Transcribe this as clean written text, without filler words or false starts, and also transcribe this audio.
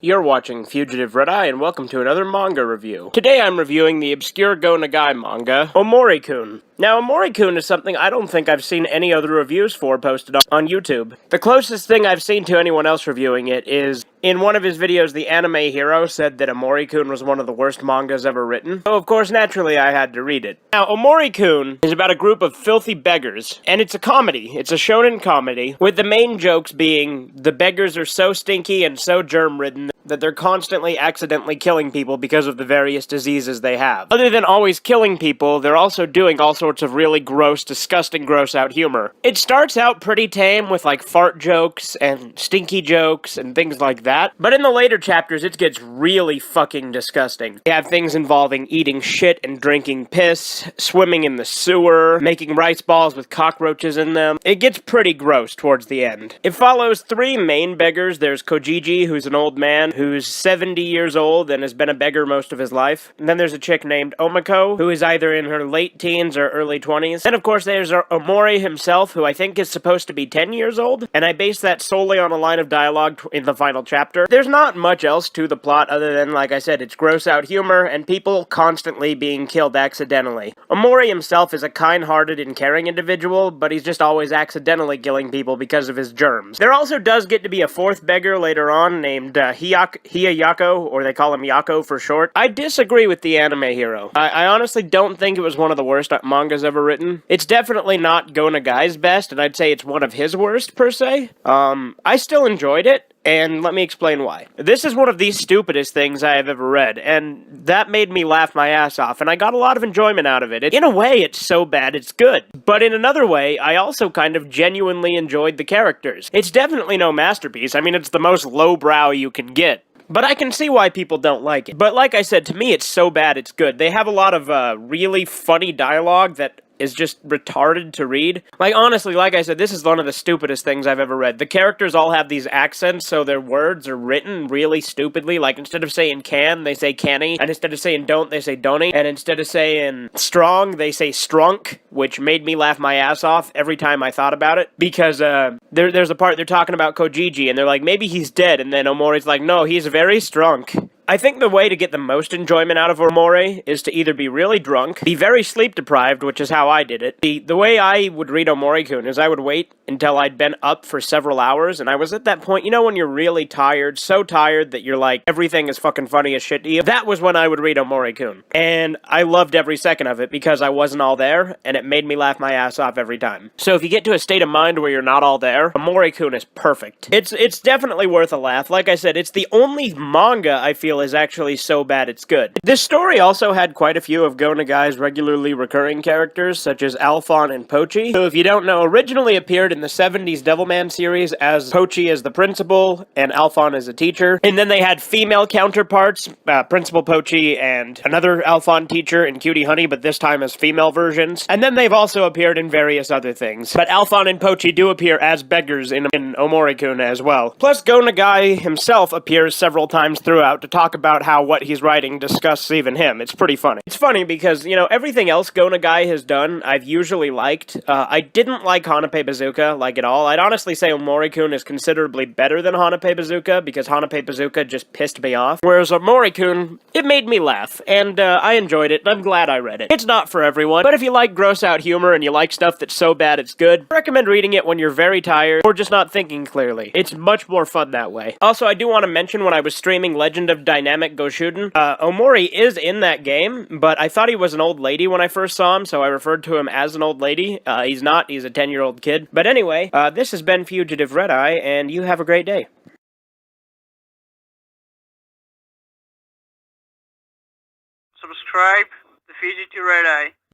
You're watching Fugitive Red-Eye, and welcome to another manga review. Today I'm reviewing the obscure Go Nagai manga, Omorai-Kun. Now, Omorai-Kun is something I don't think I've seen any other reviews for posted on YouTube. The closest thing I've seen to anyone else reviewing it is, in one of his videos, the anime hero said that Omorai-Kun was one of the worst mangas ever written. So, of course, naturally, I had to read it. Now, Omorai-Kun is about a group of filthy beggars, and it's a comedy. It's a shonen comedy, with the main jokes being the beggars are so stinky and so germ-ridden that they're constantly accidentally killing people because of the various diseases they have. Other than always killing people, they're also doing all sorts of really gross, disgusting, gross-out humor. It starts out pretty tame with, like, fart jokes and stinky jokes and things like that, but in the later chapters, it gets really fucking disgusting. They have things involving eating shit and drinking piss, swimming in the sewer, making rice balls with cockroaches in them. It gets pretty gross towards the end. It follows three main beggars. There's Kojiji, who's an old man who's 70 years old and has been a beggar most of his life. And then there's a chick named Omiko, who is either in her late teens or early 20s. And of course there's Omori himself, who I think is supposed to be 10 years old, and I base that solely on a line of dialogue in the final chapter. There's not much else to the plot other than, like I said, it's gross out humor and people constantly being killed accidentally. Omori himself is a kind-hearted and caring individual, but he's just always accidentally killing people because of his germs. There also does get to be a fourth beggar later on named Hiyako, or they call him Yako for short. I disagree with the anime hero. I honestly don't think it was one of the worst mangas ever written. It's definitely not Go Nagai's best, and I'd say it's one of his worst, per se. I still enjoyed it, and let me explain why. This is one of the stupidest things I have ever read, and that made me laugh my ass off, and I got a lot of enjoyment out of it. In a way, it's so bad it's good. But in another way, I also kind of genuinely enjoyed the characters. It's definitely no masterpiece. I mean, it's the most lowbrow you can get. But I can see why people don't like it. But like I said, to me, it's so bad it's good. They have a lot of really funny dialogue that is just retarded to read. Like, honestly, like I said, this is one of the stupidest things I've ever read. The characters all have these accents, so their words are written really stupidly. Like, instead of saying can, they say canny, and instead of saying don't, they say don'y, and instead of saying strong, they say strunk, which made me laugh my ass off every time I thought about it, because there's a part they're talking about Kojiji, and they're like, maybe he's dead, and then Omori's like, no, he's very strunk. I think the way to get the most enjoyment out of Omori is to either be really drunk, be very sleep-deprived, which is how I did it. The way I would read Omorai-Kun is I would wait until I'd been up for several hours, and I was at that point, you know when you're really tired, so tired that you're like, everything is fucking funny as shit to you? That was when I would read Omorai-Kun. And I loved every second of it because I wasn't all there, and it made me laugh my ass off every time. So if you get to a state of mind where you're not all there, Omorai-Kun is perfect. It's definitely worth a laugh. Like I said, it's the only manga I feel is actually so bad it's good. This story also had quite a few of Go Nagai's regularly recurring characters, such as Alphon and Pochi, who, if you don't know, originally appeared in the 70s Devilman series as Pochi as the principal and Alphon as a teacher. And then they had female counterparts, Principal Pochi and another Alphon teacher in Cutie Honey, but this time as female versions. And then they've also appeared in various other things. But Alphon and Pochi do appear as beggars in Omorai-Kun as well. Plus, Go Nagai himself appears several times throughout to talk about how what he's writing disgusts even him. It's pretty funny. It's funny because, you know, everything else Go Nagai has done, I've usually liked. I didn't like Hanape Bazooka, like at all. I'd honestly say Omorai-Kun is considerably better than Hanape Bazooka because Hanape Bazooka just pissed me off. Whereas Omorai-Kun, it made me laugh, and I enjoyed it, and I'm glad I read it. It's not for everyone, but if you like gross out humor and you like stuff that's so bad it's good, I recommend reading it when you're very tired or just not thinking clearly. It's much more fun that way. Also, I do want to mention when I was streaming Legend of Dynamic Goshuden, Omori is in that game, but I thought he was an old lady when I first saw him, so I referred to him as an old lady. He's not, he's a 10-year-old kid. But anyway, this has been Fugitive Red-Eye, and you have a great day. Subscribe to Fugitive Red-Eye.